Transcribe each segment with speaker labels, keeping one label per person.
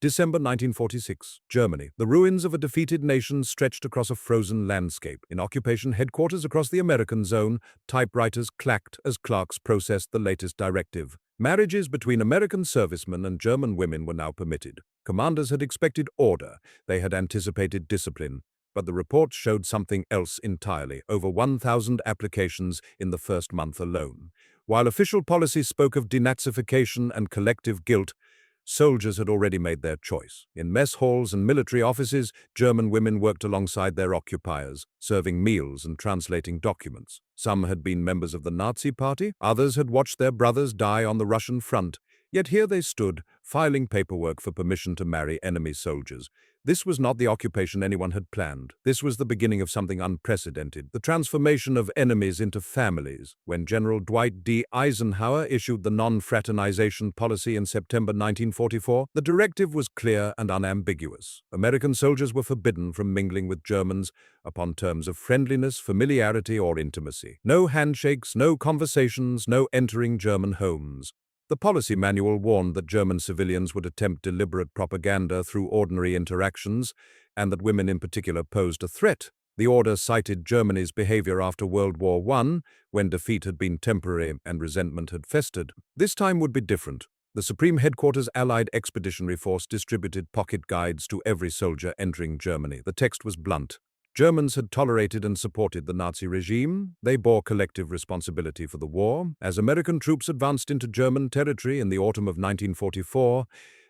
Speaker 1: December 1946, Germany. The ruins of a defeated nation stretched across a frozen landscape. In occupation headquarters across the American zone, typewriters clacked as clerks processed the latest directive. Marriages between American servicemen and German women were now permitted. Commanders had expected order. They had anticipated discipline. But the report showed something else entirely. Over 1,000 applications in the first month alone. While official policy spoke of denazification and collective guilt, soldiers had already made their choice. In mess halls and military offices, German women worked alongside their occupiers, serving meals and translating documents. Some had been members of the Nazi Party, others had watched their brothers die on the Russian front. Yet here they stood, filing paperwork for permission to marry enemy soldiers. This was not the occupation anyone had planned. This was the beginning of something unprecedented, the transformation of enemies into families. When General Dwight D. Eisenhower issued the non-fraternization policy in September 1944, the directive was clear and unambiguous. American soldiers were forbidden from mingling with Germans upon terms of friendliness, familiarity, or intimacy. No handshakes, no conversations, no entering German homes. The policy manual warned that German civilians would attempt deliberate propaganda through ordinary interactions, and that women in particular posed a threat. The order cited Germany's behavior after World War I, when defeat had been temporary and resentment had festered. This time would be different. The Supreme Headquarters Allied Expeditionary Force distributed pocket guides to every soldier entering Germany. The text was blunt. Germans had tolerated and supported the Nazi regime. They bore collective responsibility for the war. As American troops advanced into German territory in the autumn of 1944,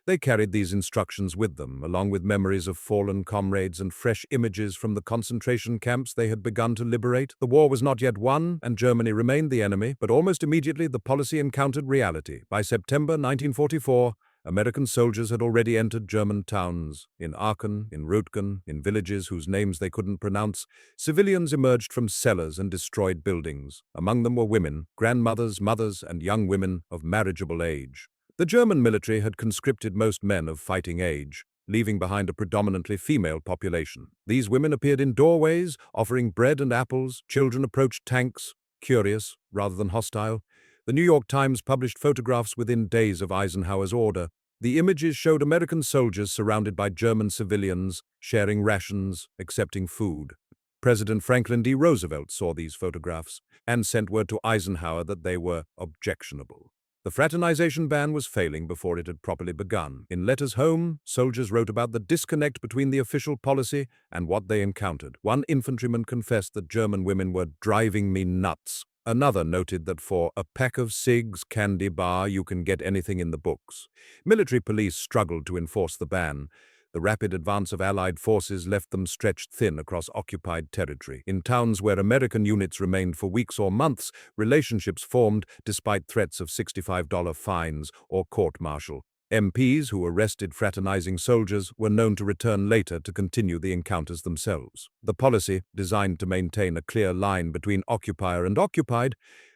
Speaker 1: they carried these instructions with them, along with memories of fallen comrades and fresh images from the concentration camps they had begun to liberate. The war was not yet won, and Germany remained the enemy, but almost immediately the policy encountered reality. By September 1944, American soldiers had already entered German towns. In Aachen, in Rütgen, in villages whose names they couldn't pronounce, civilians emerged from cellars and destroyed buildings. Among them were women, grandmothers, mothers, and young women of marriageable age. The German military had conscripted most men of fighting age, leaving behind a predominantly female population. These women appeared in doorways, offering bread and apples. Children approached tanks, curious rather than hostile. The New York Times published photographs within days of Eisenhower's order. The images showed American soldiers surrounded by German civilians, sharing rations, accepting food. President Franklin D. Roosevelt saw these photographs and sent word to Eisenhower that they were objectionable. The fraternization ban was failing before it had properly begun. In letters home, soldiers wrote about the disconnect between the official policy and what they encountered. One infantryman confessed that German women were driving me nuts. Another noted that for a pack of cigs, candy bar, you can get anything in the books. Military police struggled to enforce the ban. The rapid advance of Allied forces left them stretched thin across occupied territory. In towns where American units remained for weeks or months, relationships formed despite threats of $65 fines or court-martial. MPs who arrested fraternizing soldiers were known to return later to continue the encounters themselves. The policy, designed to maintain a clear line between occupier and occupied,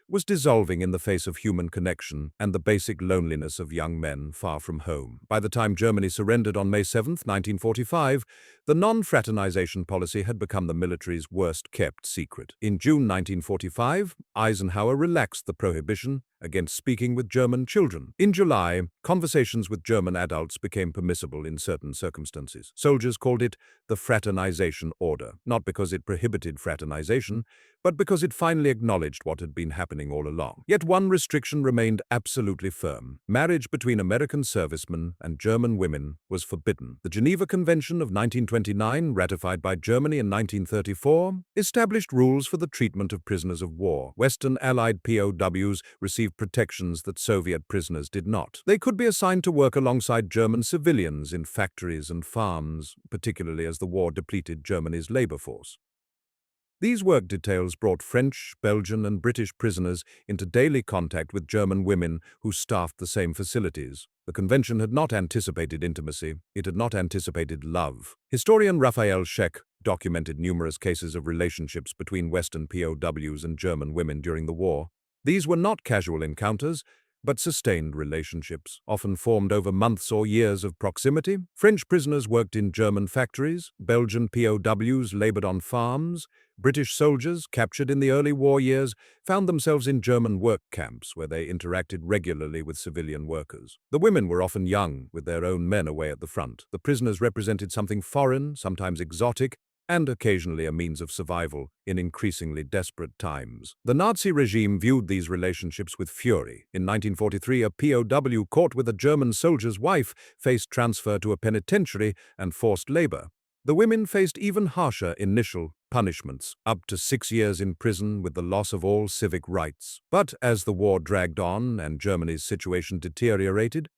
Speaker 1: was dissolving in the face of human connection and the basic loneliness of young men far from home. By the time Germany surrendered on May 7, 1945, the non-fraternization policy had become the military's worst-kept secret. In June 1945, Eisenhower relaxed the prohibition against speaking with German children. In July, conversations with German adults became permissible in certain circumstances. Soldiers called it the fraternization order, not because it prohibited fraternization, but because it finally acknowledged what had been happening all along. Yet one restriction remained absolutely firm. Marriage between American servicemen and German women was forbidden. The Geneva Convention of 1929, ratified by Germany in 1934, established rules for the treatment of prisoners of war. Western Allied POWs received protections that Soviet prisoners did not. They could be assigned to work alongside German civilians in factories and farms, particularly as the war depleted Germany's labor force. These work details brought French, Belgian, and British prisoners into daily contact with German women who staffed the same facilities. The convention had not anticipated intimacy. It had not anticipated love. Historian Raphael Scheck documented numerous cases of relationships between Western POWs and German women during the war. These were not casual encounters, but sustained relationships, often formed over months or years of proximity. French prisoners worked in German factories, Belgian POWs labored on farms, British soldiers, captured in the early war years, found themselves in German work camps where they interacted regularly with civilian workers. The women were often young, with their own men away at the front. The prisoners represented something foreign, sometimes exotic, and occasionally a means of survival in increasingly desperate times. The Nazi regime viewed these relationships with fury. In 1943, a POW caught with a German soldier's wife faced transfer to a penitentiary and forced labor. The women faced even harsher initial punishments, up to 6 years in prison with the loss of all civic rights. But as the war dragged on and Germany's situation deteriorated,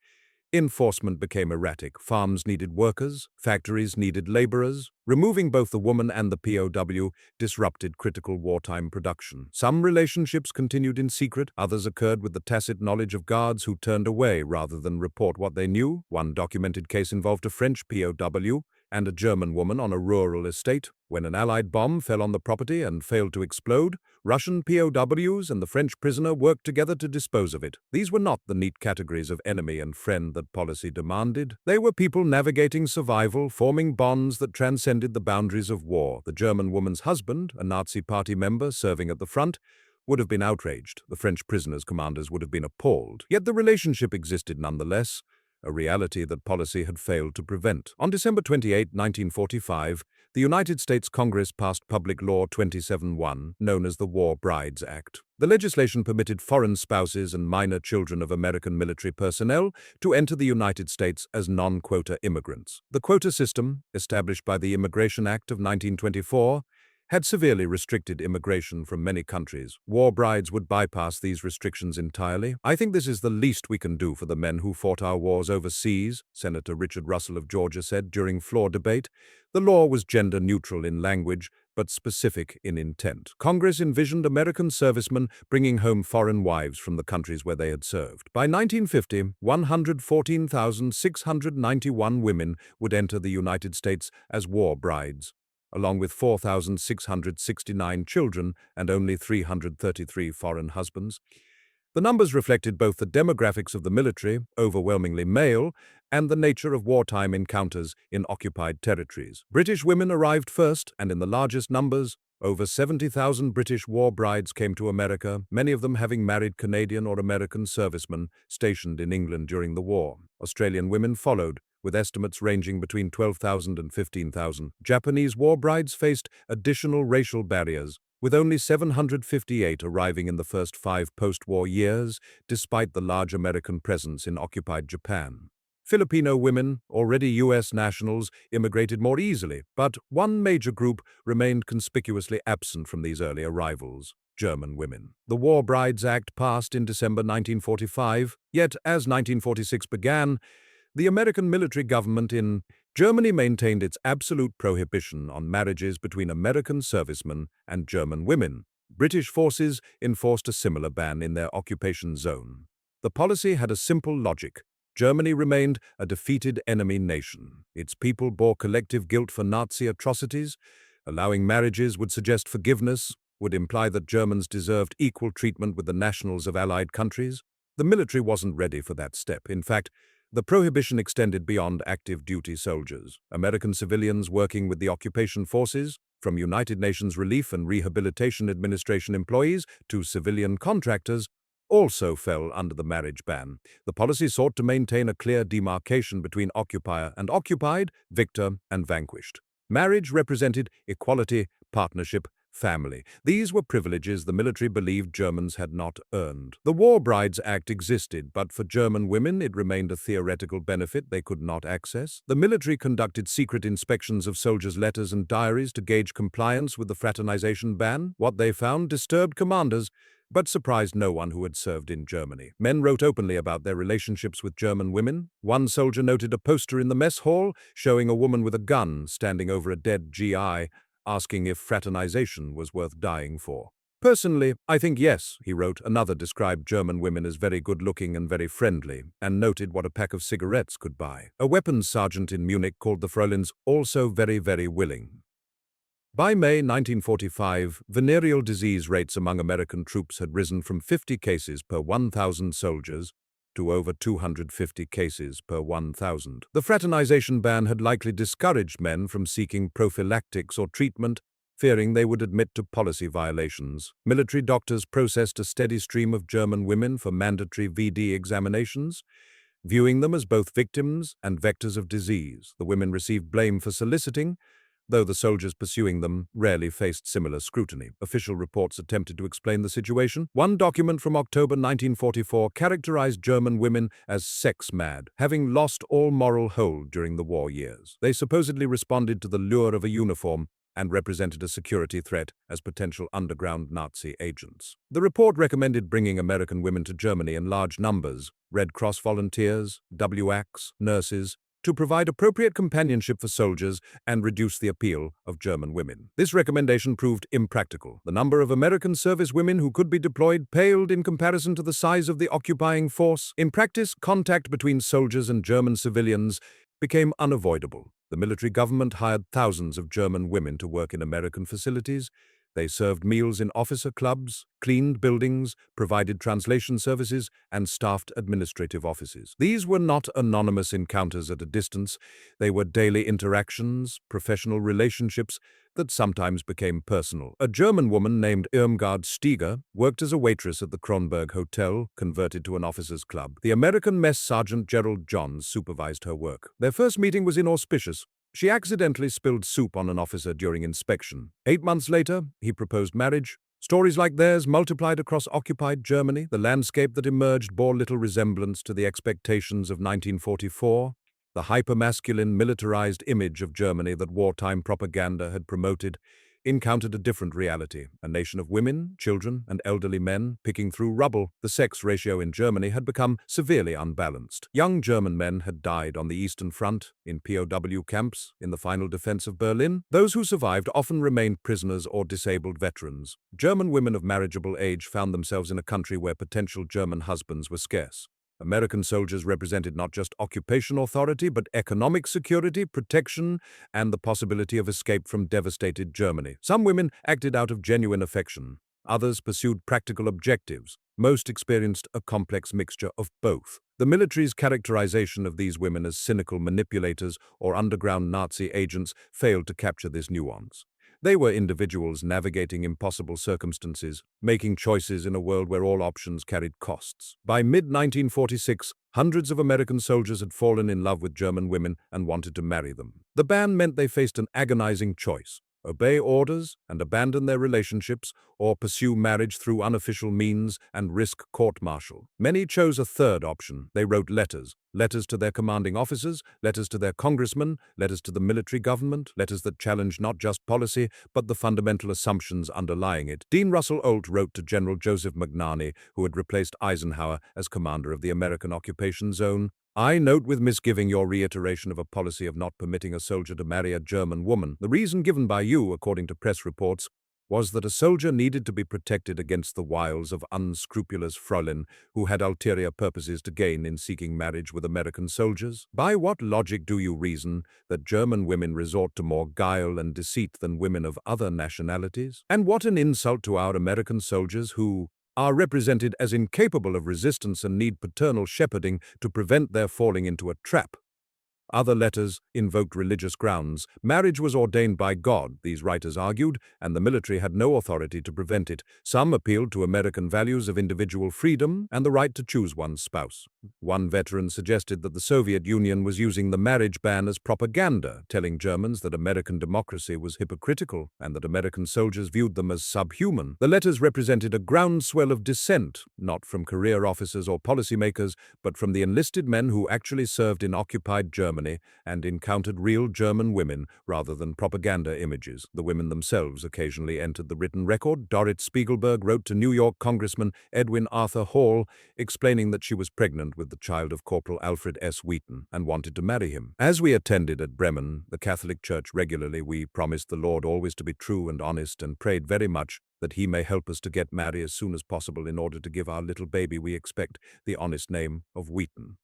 Speaker 1: enforcement became erratic. Farms needed workers, factories needed laborers. Removing both the woman and the POW disrupted critical wartime production. Some relationships continued in secret, others occurred with the tacit knowledge of guards who turned away rather than report what they knew. One documented case involved a French POW and a German woman on a rural estate. When an Allied bomb fell on the property and failed to explode, Russian POWs and the French prisoner worked together to dispose of it. These were not the neat categories of enemy and friend that policy demanded. They were people navigating survival, forming bonds that transcended the boundaries of war. The German woman's husband, a Nazi party member serving at the front, would have been outraged. The French prisoners' commanders would have been appalled. Yet the relationship existed nonetheless, a reality that policy had failed to prevent. On December 28, 1945, the United States Congress passed Public Law 27-1, known as the War Brides Act. The legislation permitted foreign spouses and minor children of American military personnel to enter the United States as non-quota immigrants. The quota system, established by the Immigration Act of 1924, had severely restricted immigration from many countries. War brides would bypass these restrictions entirely. "I think this is the least we can do for the men who fought our wars overseas," Senator Richard Russell of Georgia said during floor debate. The law was gender-neutral in language, but specific in intent. Congress envisioned American servicemen bringing home foreign wives from the countries where they had served. By 1950, 114,691 women would enter the United States as war brides, along with 4,669 children and only 333 foreign husbands. The numbers reflected both the demographics of the military, overwhelmingly male, and the nature of wartime encounters in occupied territories. British women arrived first, and in the largest numbers. Over 70,000 British war brides came to America, many of them having married Canadian or American servicemen stationed in England during the war. Australian women followed, with estimates ranging between 12,000 and 15,000. Japanese war brides faced additional racial barriers, with only 758 arriving in the first 5 post-war years, despite the large American presence in occupied Japan. Filipino women, already U.S. nationals, immigrated more easily, but one major group remained conspicuously absent from these early arrivals: German women. The War Brides Act passed in December 1945, yet as 1946 began, the American military government in Germany maintained its absolute prohibition on marriages between American servicemen and German women. British forces enforced a similar ban in their occupation zone. The policy had a simple logic. Germany remained a defeated enemy nation. Its people bore collective guilt for Nazi atrocities. Allowing marriages would suggest forgiveness, would imply that Germans deserved equal treatment with the nationals of Allied countries. The military wasn't ready for that step. In fact, the prohibition extended beyond active duty soldiers. American civilians working with the occupation forces, from United Nations Relief and Rehabilitation Administration employees to civilian contractors, also fell under the marriage ban. The policy sought to maintain a clear demarcation between occupier and occupied, victor and vanquished. Marriage represented equality, partnership, family. These were privileges the military believed Germans had not earned. The War Brides Act existed, but for German women it remained a theoretical benefit they could not access. The military conducted secret inspections of soldiers' letters and diaries to gauge compliance with the fraternization ban. What they found disturbed commanders, but surprised no one who had served in Germany. Men wrote openly about their relationships with German women. One soldier noted a poster in the mess hall showing a woman with a gun standing over a dead GI, asking if fraternization was worth dying for. "Personally, I think yes," he wrote. Another described German women as very good-looking and very friendly, and noted what a pack of cigarettes could buy. A weapons sergeant in Munich called the Fräuleins also very, very willing. By May 1945, venereal disease rates among American troops had risen from 50 cases per 1,000 soldiers to over 250 cases per 1,000. The fraternization ban had likely discouraged men from seeking prophylactics or treatment. fearing they would admit to policy violations. Military doctors processed a steady stream of German women for mandatory VD examinations, viewing them as both victims and vectors of disease. The women received blame for soliciting, though the soldiers pursuing them rarely faced similar scrutiny. Official reports attempted to explain the situation. One document from October 1944 characterized German women as sex-mad, having lost all moral hold during the war years. They supposedly responded to the lure of a uniform and represented a security threat as potential underground Nazi agents. The report recommended bringing American women to Germany in large numbers, Red Cross volunteers, WACs, nurses, to provide appropriate companionship for soldiers and reduce the appeal of German women. This recommendation proved impractical. The number of American service women who could be deployed paled in comparison to the size of the occupying force. In practice, contact between soldiers and German civilians became unavoidable. The military government hired thousands of German women to work in American facilities. They served meals in officer clubs, cleaned buildings, provided translation services, and staffed administrative offices. These were not anonymous encounters at a distance. They were daily interactions, professional relationships that sometimes became personal. A German woman named Irmgard Stieger worked as a waitress at the Kronberg Hotel, converted to an officers' club. The American Mess Sergeant Gerald Johns supervised her work. Their first meeting was inauspicious. She accidentally spilled soup on an officer during inspection. 8 months later, he proposed marriage. Stories like theirs multiplied across occupied Germany. The landscape that emerged bore little resemblance to the expectations of 1944. The hypermasculine, militarized image of Germany that wartime propaganda had promoted encountered a different reality. A nation of women, children, and elderly men picking through rubble. The sex ratio in Germany had become severely unbalanced. Young German men had died on the Eastern Front, in POW camps, in the final defense of Berlin. Those who survived often remained prisoners or disabled veterans. German women of marriageable age found themselves in a country where potential German husbands were scarce. American soldiers represented not just occupation authority, but economic security, protection, and the possibility of escape from devastated Germany. Some women acted out of genuine affection. Others pursued practical objectives. Most experienced a complex mixture of both. The military's characterization of these women as cynical manipulators or underground Nazi agents failed to capture this nuance. They were individuals navigating impossible circumstances, making choices in a world where all options carried costs. By mid-1946, hundreds of American soldiers had fallen in love with German women and wanted to marry them. The ban meant they faced an agonizing choice: obey orders and abandon their relationships, or pursue marriage through unofficial means and risk court-martial. Many chose a third option. They wrote letters to their commanding officers, letters to their congressmen, letters to the military government, letters that challenged not just policy, but the fundamental assumptions underlying it. Dean Russell Holt wrote to General Joseph McNarney, who had replaced Eisenhower as commander of the American occupation zone. I note with misgiving your reiteration of a policy of not permitting a soldier to marry a German woman. The reason given by you, according to press reports, was that a soldier needed to be protected against the wiles of unscrupulous Fräulein who had ulterior purposes to gain in seeking marriage with American soldiers. By what logic do you reason that German women resort to more guile and deceit than women of other nationalities? And what an insult to our American soldiers who are represented as incapable of resistance and need paternal shepherding to prevent their falling into a trap. Other letters invoked religious grounds. Marriage was ordained by God, these writers argued, and the military had no authority to prevent it. Some appealed to American values of individual freedom and the right to choose one's spouse. One veteran suggested that the Soviet Union was using the marriage ban as propaganda, telling Germans that American democracy was hypocritical and that American soldiers viewed them as subhuman. The letters represented a groundswell of dissent, not from career officers or policymakers, but from the enlisted men who actually served in occupied Germany and encountered real German women rather than propaganda images. The women themselves occasionally entered the written record. Dorit Spiegelberg wrote to New York Congressman Edwin Arthur Hall, explaining that she was pregnant with the child of Corporal Alfred S. Wheaton and wanted to marry him. As we attended at Bremen, the Catholic Church regularly, we promised the Lord always to be true and honest and prayed very much that He may help us to get married as soon as possible in order to give our little baby we expect the honest name of Wheaton.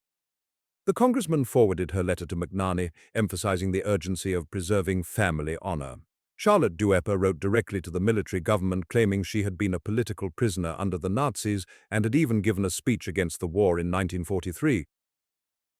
Speaker 1: The congressman forwarded her letter to McNarney, emphasizing the urgency of preserving family honor. Charlotte Duepper wrote directly to the military government, claiming she had been a political prisoner under the Nazis and had even given a speech against the war in 1943.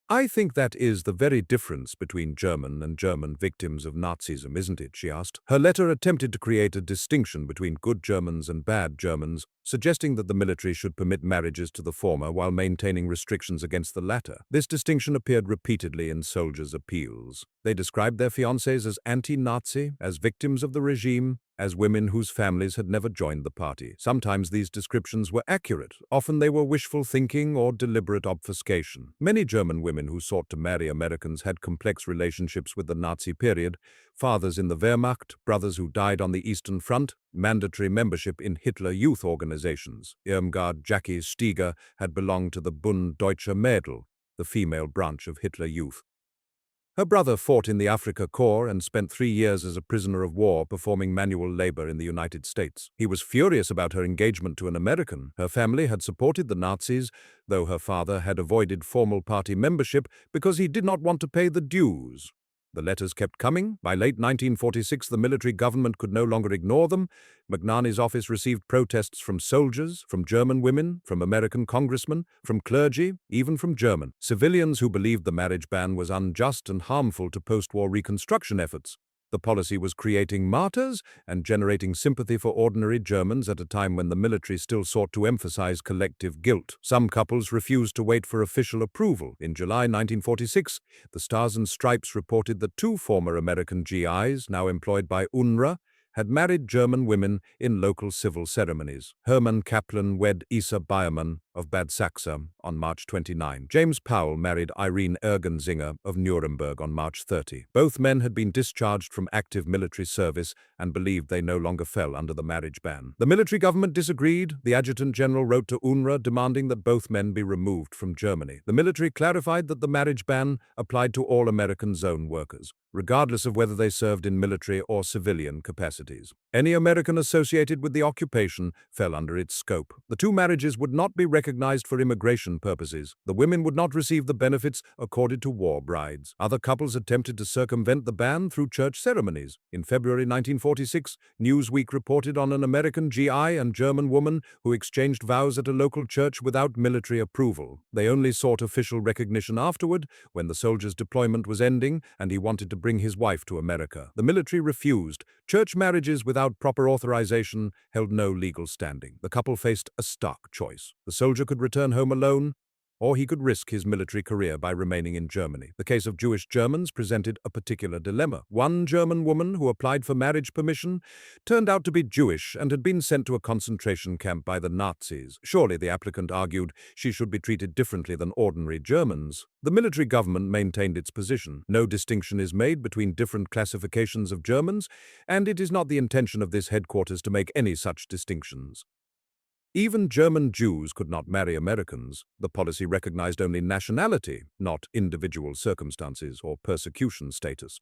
Speaker 1: "I think that is the very difference between German and German victims of Nazism, isn't it?" she asked. Her letter attempted to create a distinction between good Germans and bad Germans, suggesting that the military should permit marriages to the former while maintaining restrictions against the latter. This distinction appeared repeatedly in soldiers' appeals. They described their fiancés as anti-Nazi, as victims of the regime, as women whose families had never joined the party. Sometimes these descriptions were accurate. Often they were wishful thinking or deliberate obfuscation. Many German women who sought to marry Americans had complex relationships with the Nazi period: fathers in the Wehrmacht, brothers who died on the Eastern Front, mandatory membership in Hitler Youth organizations. Irmgard Jackie Stieger had belonged to the Bund Deutscher Mädel, the female branch of Hitler Youth. Her brother fought in the Afrika Korps and spent 3 years as a prisoner of war performing manual labor in the United States. He was furious about her engagement to an American. Her family had supported the Nazis, though her father had avoided formal party membership because he did not want to pay the dues. The letters kept coming. By late 1946, the military government could no longer ignore them. McNaney's office received protests from soldiers, from German women, from American congressmen, from clergy, even from German civilians who believed the marriage ban was unjust and harmful to post-war reconstruction efforts. The policy was creating martyrs and generating sympathy for ordinary Germans at a time when the military still sought to emphasize collective guilt. Some couples refused to wait for official approval. In July 1946, the Stars and Stripes reported that 2 former American GIs, now employed by UNRWA, had married German women in local civil ceremonies. Hermann Kaplan wed Isa Bayermann of Bad Saxe on March 29. James Powell married Irene Ergenzinger of Nuremberg on March 30. Both men had been discharged from active military service and believed they no longer fell under the marriage ban. The military government disagreed. The adjutant general wrote to UNRWA demanding that both men be removed from Germany. The military clarified that the marriage ban applied to all American zone workers, regardless of whether they served in military or civilian capacities. Any American associated with the occupation fell under its scope. The 2 marriages would not be recognized for immigration purposes. The women would not receive the benefits accorded to war brides. Other couples attempted to circumvent the ban through church ceremonies. In February 1946, Newsweek reported on an American GI and German woman who exchanged vows at a local church without military approval. They only sought official recognition afterward, when the soldier's deployment was ending and he wanted to bring his wife to America. The military refused. Church marriages without proper authorization held no legal standing. The couple faced a stark choice. The soldier could return home alone, or he could risk his military career by remaining in Germany. The case of Jewish Germans presented a particular dilemma. One German woman who applied for marriage permission turned out to be Jewish and had been sent to a concentration camp by the Nazis. Surely, the applicant argued, she should be treated differently than ordinary Germans. The military government maintained its position. No distinction is made between different classifications of Germans, and it is not the intention of this headquarters to make any such distinctions. Even German Jews could not marry Americans. The policy recognized only nationality, not individual circumstances or persecution status.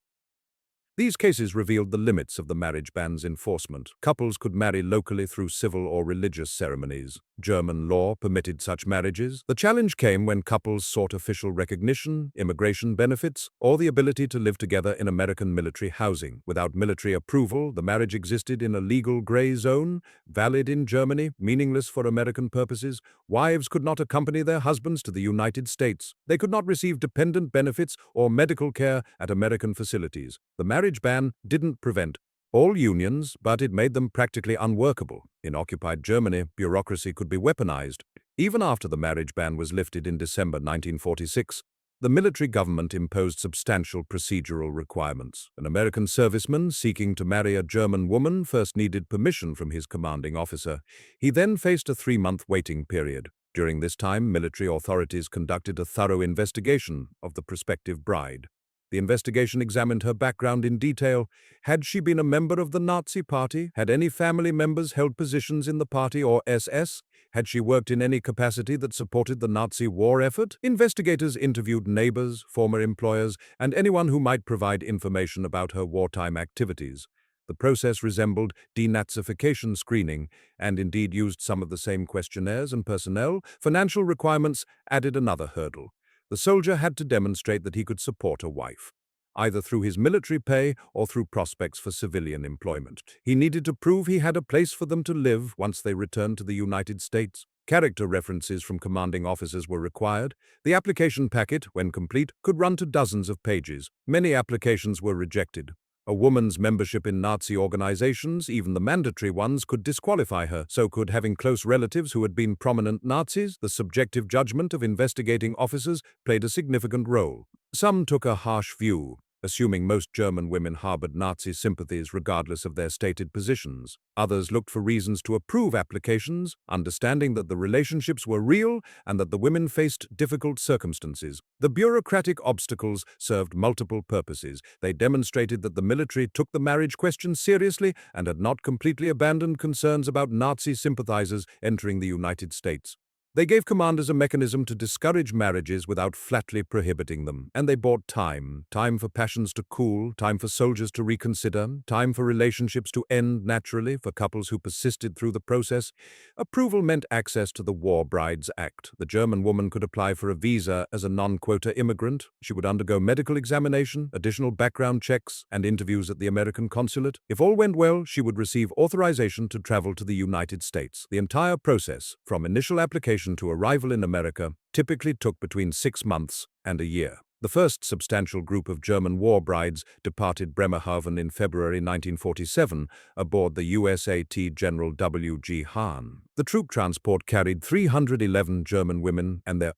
Speaker 1: These cases revealed the limits of the marriage ban's enforcement. Couples could marry locally through civil or religious ceremonies. German law permitted such marriages. The challenge came when couples sought official recognition, immigration benefits, or the ability to live together in American military housing. Without military approval, the marriage existed in a legal gray zone, valid in Germany, meaningless for American purposes. Wives could not accompany their husbands to the United States. They could not receive dependent benefits or medical care at American facilities. The marriage ban didn't prevent all unions, but it made them practically unworkable. In occupied Germany, bureaucracy could be weaponized. Even after the marriage ban was lifted in December 1946, the military government imposed substantial procedural requirements. An American serviceman seeking to marry a German woman first needed permission from his commanding officer. He then faced a 3-month waiting period. During this time, military authorities conducted a thorough investigation of the prospective bride. The investigation examined her background in detail. Had she been a member of the Nazi Party? Had any family members held positions in the party or SS? Had she worked in any capacity that supported the Nazi war effort? Investigators interviewed neighbors, former employers, and anyone who might provide information about her wartime activities. The process resembled denazification screening and indeed used some of the same questionnaires and personnel. Financial requirements added another hurdle. The soldier had to demonstrate that he could support a wife, either through his military pay or through prospects for civilian employment. He needed to prove he had a place for them to live once they returned to the United States. Character references from commanding officers were required. The application packet, when complete, could run to dozens of pages. Many applications were rejected. A woman's membership in Nazi organizations, even the mandatory ones, could disqualify her. So could having close relatives who had been prominent Nazis. The subjective judgment of investigating officers played a significant role. Some took a harsh view, assuming most German women harbored Nazi sympathies regardless of their stated positions. Others looked for reasons to approve applications, understanding that the relationships were real and that the women faced difficult circumstances. The bureaucratic obstacles served multiple purposes. They demonstrated that the military took the marriage question seriously and had not completely abandoned concerns about Nazi sympathizers entering the United States. They gave commanders a mechanism to discourage marriages without flatly prohibiting them, and they bought time for passions to cool, time for soldiers to reconsider, time for relationships to end naturally for couples who persisted through the process. Approval meant access to the War Brides Act. The German woman could apply for a visa as a non-quota immigrant. She would undergo medical examination, additional background checks, and interviews at the American consulate. If all went well, she would receive authorization to travel to the United States. The entire process, from initial application to arrival in America, typically took between 6 months and a year. The first substantial group of German war brides departed Bremerhaven in February 1947 aboard the USAT General W.G. Hahn. The troop transport carried 311 German women and their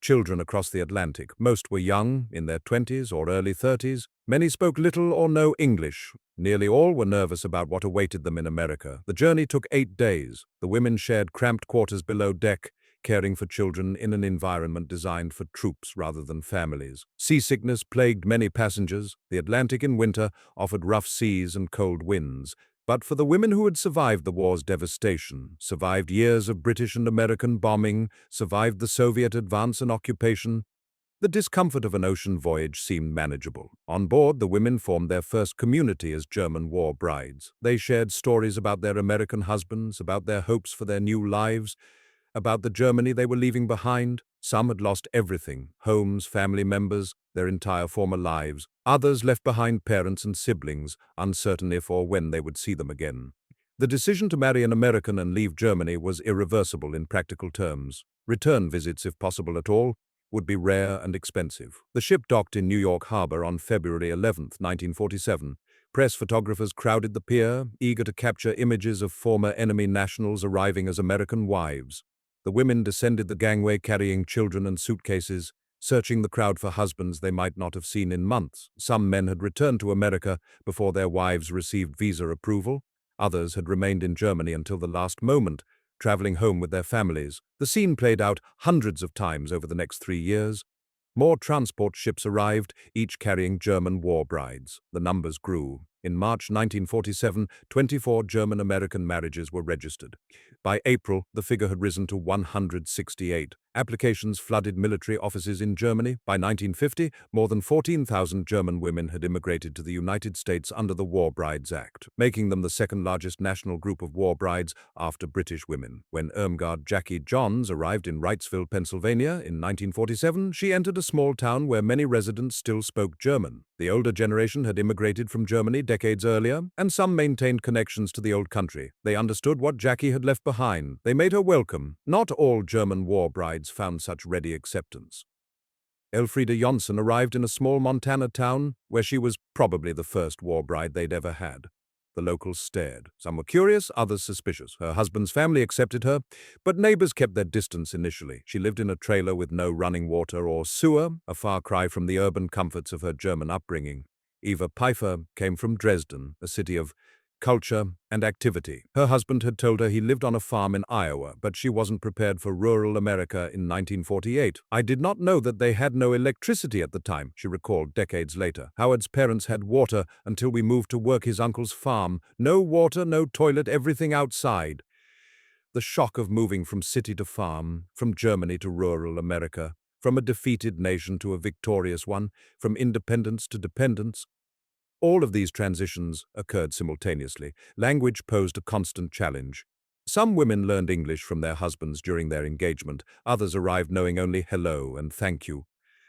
Speaker 1: children across the Atlantic. Most were young, in their 20s or early 30s. Many spoke little or no English. Nearly all were nervous about what awaited them in America. The journey took 8 days. The women shared cramped quarters below deck, caring for children in an environment designed for troops rather than families. Seasickness plagued many passengers. The Atlantic in winter offered rough seas and cold winds. But for the women who had survived the war's devastation, survived years of British and American bombing, survived the Soviet advance and occupation, the discomfort of an ocean voyage seemed manageable. On board, the women formed their first community as German war brides. They shared stories about their American husbands, about their hopes for their new lives, about the Germany they were leaving behind. Some had lost everything: homes, family members, their entire former lives. Others left behind parents and siblings, uncertain if or when they would see them again. The decision to marry an American and leave Germany was irreversible in practical terms. Return visits, if possible at all, would be rare and expensive. The ship docked in New York Harbor on February 11, 1947. Press photographers crowded the pier, eager to capture images of former enemy nationals arriving as American wives. The women descended the gangway carrying children and suitcases, searching the crowd for husbands they might not have seen in months. Some men had returned to America before their wives received visa approval. Others had remained in Germany until the last moment, traveling home with their families. The scene played out hundreds of times over the next 3 years. More transport ships arrived, each carrying German war brides. The numbers grew. In March 1947, 24 German-American marriages were registered. By April, the figure had risen to 168. Applications flooded military offices in Germany. By 1950, more than 14,000 German women had immigrated to the United States under the War Brides Act, making them the second largest national group of war brides after British women. When Irmgard Jackie Johns arrived in Wrightsville, Pennsylvania in 1947, she entered a small town where many residents still spoke German. The older generation had immigrated from Germany decades earlier, and some maintained connections to the old country. They understood what Jackie had left behind. They made her welcome. Not all German war brides found such ready acceptance. Elfriede Jonsson arrived in a small Montana town where she was probably the first war bride they'd ever had. The locals stared. Some were curious, others suspicious. Her husband's family accepted her, but neighbors kept their distance initially. She lived in a trailer with no running water or sewer, a far cry from the urban comforts of her German upbringing. Eva Pfeiffer came from Dresden, a city of culture and activity. Her husband had told her he lived on a farm in Iowa, but she wasn't prepared for rural America in 1948. "I did not know that they had no electricity at the time," she recalled decades later. "Howard's parents had water until we moved to work his uncle's farm. No water, no toilet, everything outside." The shock of moving from city to farm, from Germany to rural America, from a defeated nation to a victorious one, from independence to dependence. All of these transitions occurred simultaneously. Language posed a constant challenge. Some women learned English from their husbands during their engagement. Others arrived knowing only hello and thank you.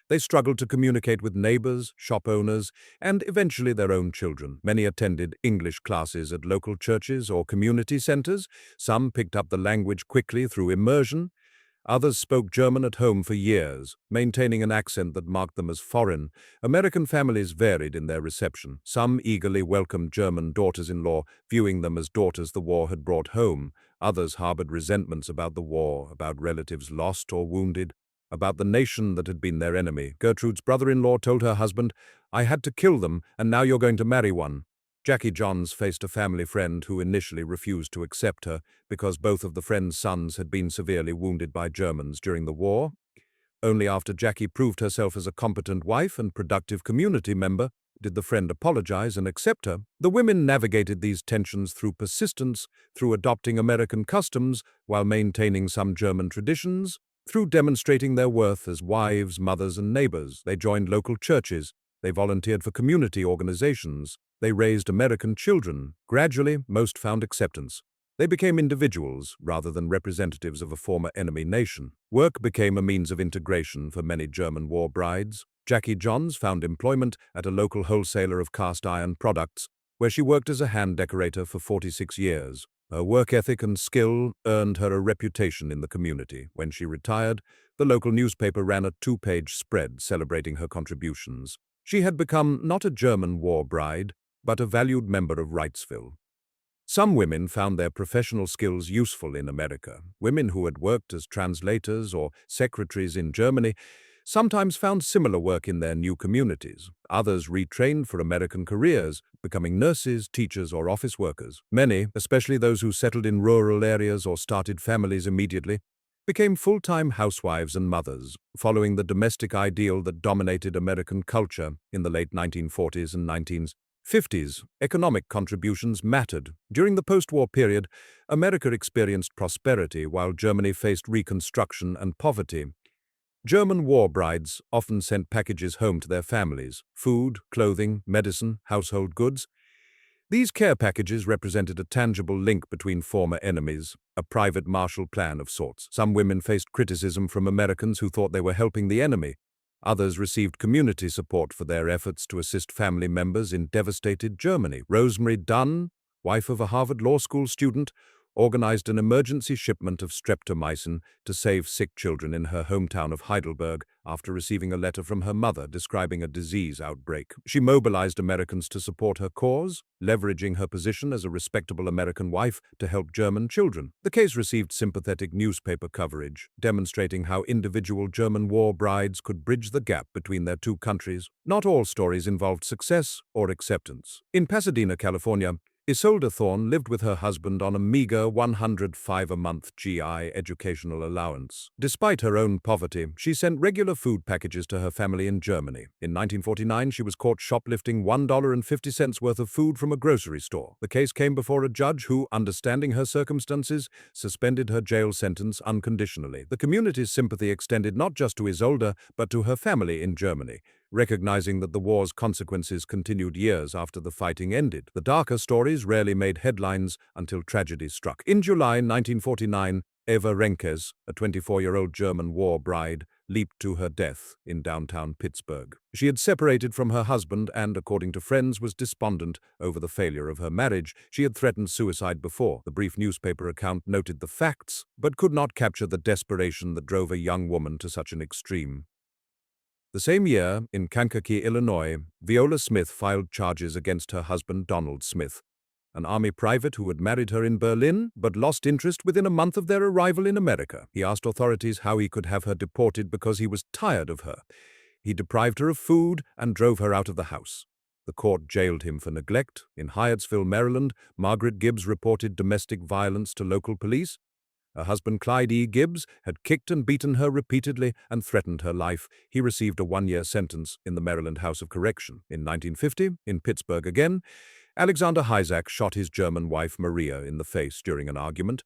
Speaker 1: They struggled to communicate with neighbors, shop owners, and eventually their own children. Many attended English classes at local churches or community centers. Some picked up the language quickly through immersion. Others spoke German at home for years, maintaining an accent that marked them as foreign. American families varied in their reception. Some eagerly welcomed German daughters-in-law, viewing them as daughters the war had brought home. Others harbored resentments about the war, about relatives lost or wounded, about the nation that had been their enemy. Gertrude's brother-in-law told her husband, "I had to kill them, and now you're going to marry one." Jackie Johns faced a family friend who initially refused to accept her because both of the friend's sons had been severely wounded by Germans during the war. Only after Jackie proved herself as a competent wife and productive community member did the friend apologize and accept her. The women navigated these tensions through persistence, through adopting American customs while maintaining some German traditions, through demonstrating their worth as wives, mothers, and neighbors. They joined local churches. They volunteered for community organizations. They raised American children. Gradually, most found acceptance. They became individuals rather than representatives of a former enemy nation. Work became a means of integration for many German war brides. Jackie Johns found employment at a local wholesaler of cast iron products, where she worked as a hand decorator for 46 years. Her work ethic and skill earned her a reputation in the community. When she retired, the local newspaper ran a 2-page spread celebrating her contributions. She had become not a German war bride, but a valued member of Wrightsville. Some women found their professional skills useful in America. Women who had worked as translators or secretaries in Germany sometimes found similar work in their new communities. Others retrained for American careers, becoming nurses, teachers, or office workers. Many, especially those who settled in rural areas or started families immediately, became full-time housewives and mothers, following the domestic ideal that dominated American culture in the late 1940s and 1950s. Economic contributions mattered. During the post-war period, America experienced prosperity while Germany faced reconstruction and poverty. German war brides often sent packages home to their families: food, clothing, medicine, household goods. These care packages represented a tangible link between former enemies, a private Marshall Plan of sorts. Some women faced criticism from Americans who thought they were helping the enemy. Others received community support for their efforts to assist family members in devastated Germany. Rosemary Dunn, wife of a Harvard Law School student, organized an emergency shipment of streptomycin to save sick children in her hometown of Heidelberg after receiving a letter from her mother describing a disease outbreak. She mobilized Americans to support her cause, leveraging her position as a respectable American wife to help German children. The case received sympathetic newspaper coverage, demonstrating how individual German war brides could bridge the gap between their two countries. Not all stories involved success or acceptance. In Pasadena, California, Isolde Thorne lived with her husband on a meager $105 a month GI educational allowance. Despite her own poverty, she sent regular food packages to her family in Germany. In 1949, she was caught shoplifting $1.50 worth of food from a grocery store. The case came before a judge who, understanding her circumstances, suspended her jail sentence unconditionally. The community's sympathy extended not just to Isolde, but to her family in Germany, recognizing that the war's consequences continued years after the fighting ended. The darker stories rarely made headlines until tragedy struck. In July 1949, Eva Renkes, a 24-year-old German war bride, leaped to her death in downtown Pittsburgh. She had separated from her husband and, according to friends, was despondent over the failure of her marriage. She had threatened suicide before. The brief newspaper account noted the facts, but could not capture the desperation that drove a young woman to such an extreme. The same year, in Kankakee, Illinois, Viola Smith filed charges against her husband Donald Smith, an Army private who had married her in Berlin but lost interest within a month of their arrival in America. He asked authorities how he could have her deported because he was tired of her. He deprived her of food and drove her out of the house. The court jailed him for neglect. In Hyattsville, Maryland, Margaret Gibbs reported domestic violence to local police. Her husband, Clyde E. Gibbs, had kicked and beaten her repeatedly and threatened her life. He received a 1-year sentence in the Maryland House of Correction. In 1950, in Pittsburgh again, Alexander Hyzak shot his German wife Maria in the face during an argument,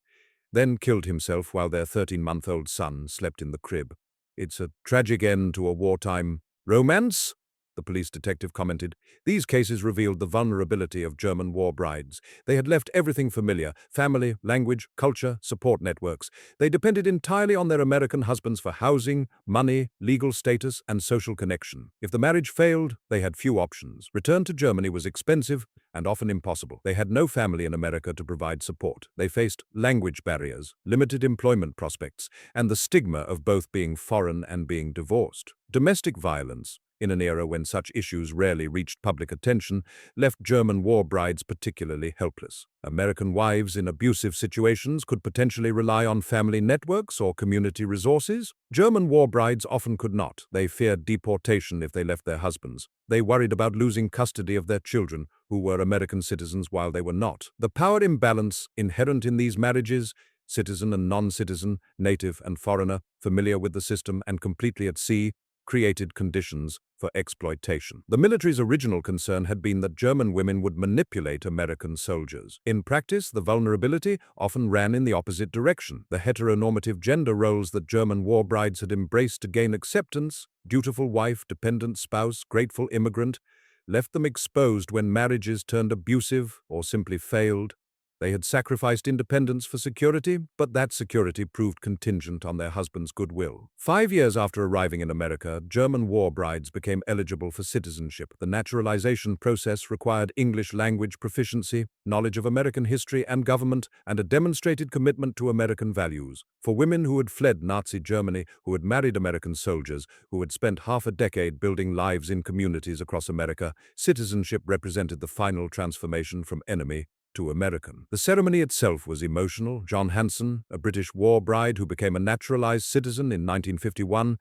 Speaker 1: then killed himself while their 13-month-old son slept in the crib. It's a tragic end to a wartime romance, the police detective commented. These cases revealed the vulnerability of German war brides. They had left everything familiar: family, language, culture, support networks. They depended entirely on their American husbands for housing, money, legal status, and social connection. If the marriage failed, they had few options. Return to Germany was expensive and often impossible. They had no family in America to provide support. They faced language barriers, limited employment prospects, and the stigma of both being foreign and being divorced. Domestic violence, in an era when such issues rarely reached public attention, left German war brides particularly helpless. American wives in abusive situations could potentially rely on family networks or community resources. German war brides often could not. They feared deportation if they left their husbands. They worried about losing custody of their children, who were American citizens while they were not. The power imbalance inherent in these marriages, citizen and non-citizen, native and foreigner, familiar with the system and completely at sea, created conditions for exploitation. The military's original concern had been that German women would manipulate American soldiers. In practice, the vulnerability often ran in the opposite direction. The heteronormative gender roles that German war brides had embraced to gain acceptance, dutiful wife, dependent spouse, grateful immigrant, left them exposed when marriages turned abusive or simply failed. They had sacrificed independence for security, but that security proved contingent on their husband's goodwill. 5 years after arriving in America, German war brides became eligible for citizenship. The naturalization process required English language proficiency, knowledge of American history and government, and a demonstrated commitment to American values. For women who had fled Nazi Germany, who had married American soldiers, who had spent half a decade building lives in communities across America, citizenship represented the final transformation from enemy to American. The ceremony itself was emotional. John Hanson, a British war bride who became a naturalized citizen in 1951,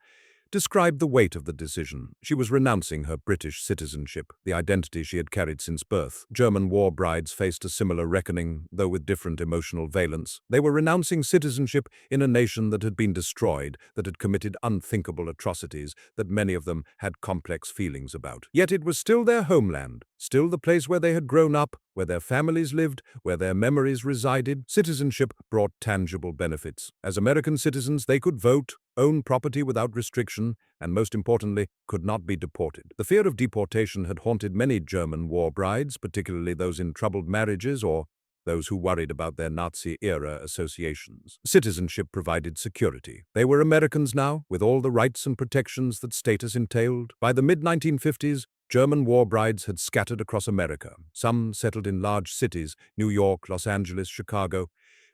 Speaker 1: described the weight of the decision. She was renouncing her British citizenship, the identity she had carried since birth. German war brides faced a similar reckoning, though with different emotional valence. They were renouncing citizenship in a nation that had been destroyed, that had committed unthinkable atrocities, that many of them had complex feelings about. Yet it was still their homeland, still the place where they had grown up, where their families lived, where their memories resided. Citizenship brought tangible benefits. As American citizens, they could vote, own property without restriction, and most importantly, could not be deported. The fear of deportation had haunted many German war brides, particularly those in troubled marriages or those who worried about their Nazi-era associations. Citizenship provided security. They were Americans now, with all the rights and protections that status entailed. By the mid-1950s, German war brides had scattered across America. Some settled in large cities, New York, Los Angeles, Chicago,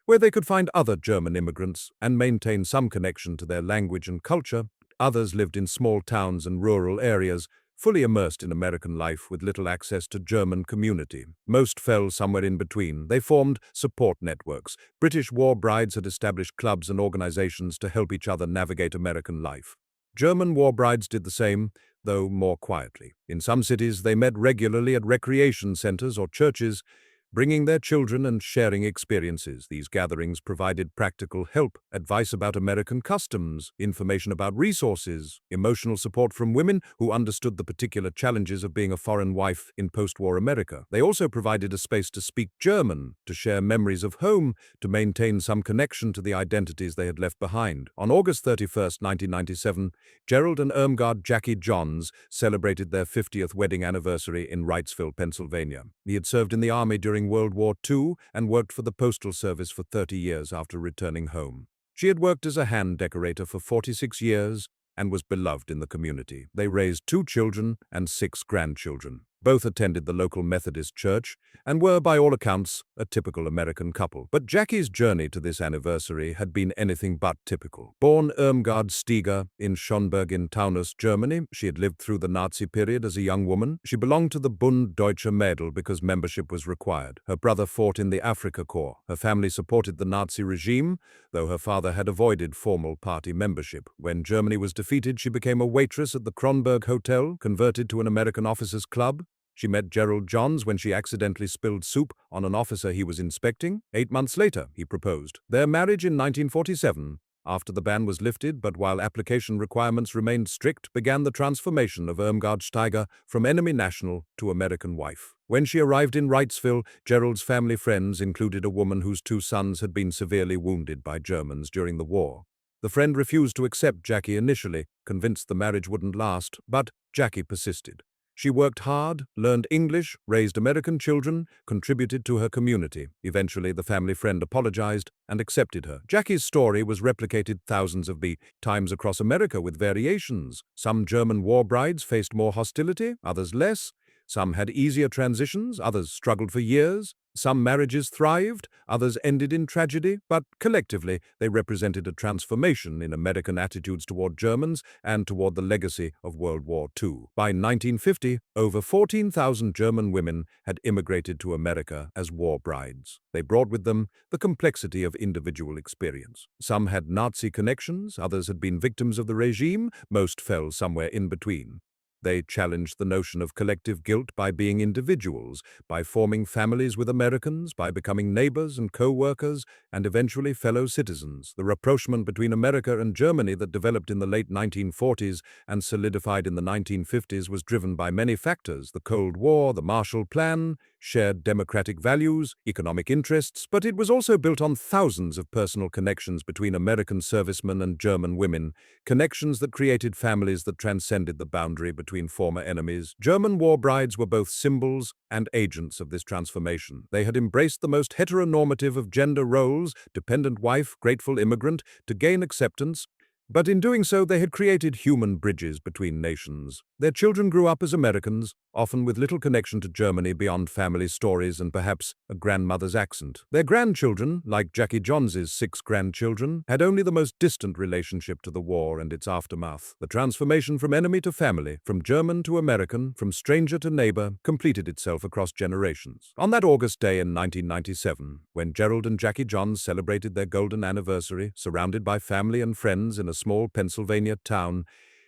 Speaker 1: where they could find other German immigrants and maintain some connection to their language and culture. Others lived in small towns and rural areas, fully immersed in American life with little access to German community. Most fell somewhere in between. They formed support networks. British war brides had established clubs and organizations to help each other navigate American life. German war brides did the same, though more quietly. In some cities, they met regularly at recreation centers or churches, bringing their children and sharing experiences. These gatherings provided practical help, advice about American customs, information about resources, emotional support from women who understood the particular challenges of being a foreign wife in post-war America. They also provided a space to speak German, to share memories of home, to maintain some connection to the identities they had left behind. On August 31st, 1997, Gerald and Irmgard Jackie Johns celebrated their 50th wedding anniversary in Wrightsville, Pennsylvania. He had served in the Army during World War II and worked for the Postal Service for 30 years after returning home. She had worked as a hand decorator for 46 years and was beloved in the community. They raised 2 children and 6 grandchildren. Both attended the local Methodist church and were, by all accounts, a typical American couple. But Jackie's journey to this anniversary had been anything but typical. Born Irmgard Stieger in Schönberg in Taunus, Germany, she had lived through the Nazi period as a young woman. She belonged to the Bund Deutscher Mädel because membership was required. Her brother fought in the Afrika Korps. Her family supported the Nazi regime, though her father had avoided formal party membership. When Germany was defeated, she became a waitress at the Kronberg Hotel, converted to an American officers' club. She met Gerald Johns when she accidentally spilled soup on an officer he was inspecting. 8 months later, he proposed. Their marriage in 1947, after the ban was lifted but while application requirements remained strict, began the transformation of Irmgard Steiger from enemy national to American wife. When she arrived in Wrightsville, Gerald's family friends included a woman whose 2 sons had been severely wounded by Germans during the war. The friend refused to accept Jackie initially, convinced the marriage wouldn't last, but Jackie persisted. She worked hard, learned English, raised American children, contributed to her community. Eventually, the family friend apologized and accepted her. Jackie's story was replicated thousands of times across America with variations. Some German war brides faced more hostility, others less. Some had easier transitions, others struggled for years. Some marriages thrived, others ended in tragedy, but collectively they represented a transformation in American attitudes toward Germans and toward the legacy of World War II. By 1950, over 14,000 German women had immigrated to America as war brides. They brought with them the complexity of individual experience. Some had Nazi connections, others had been victims of the regime, most fell somewhere in between. They challenged the notion of collective guilt by being individuals, by forming families with Americans, by becoming neighbors and co-workers, and eventually fellow citizens. The rapprochement between America and Germany that developed in the late 1940s and solidified in the 1950s was driven by many factors: the Cold War, the Marshall Plan, shared democratic values, economic interests, but it was also built on thousands of personal connections between American servicemen and German women, connections that created families that transcended the boundary between former enemies. German war brides were both symbols and agents of this transformation. They had embraced the most heteronormative of gender roles, dependent wife, grateful immigrant, to gain acceptance, but in doing so they had created human bridges between nations. Their children grew up as Americans, often with little connection to Germany beyond family stories and perhaps a grandmother's accent. Their grandchildren, like Jackie Johns's 6 grandchildren, had only the most distant relationship to the war and its aftermath. The transformation from enemy to family, from German to American, from stranger to neighbor, completed itself across generations. On that August day in 1997, when Gerald and Jackie Johns celebrated their golden anniversary, surrounded by family and friends in a small Pennsylvania town,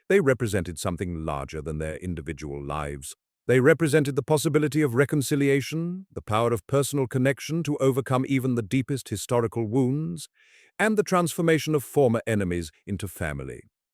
Speaker 1: they represented something larger than their individual lives. They represented the possibility of reconciliation, the power of personal connection to overcome even the deepest historical wounds, and the transformation of former enemies into family.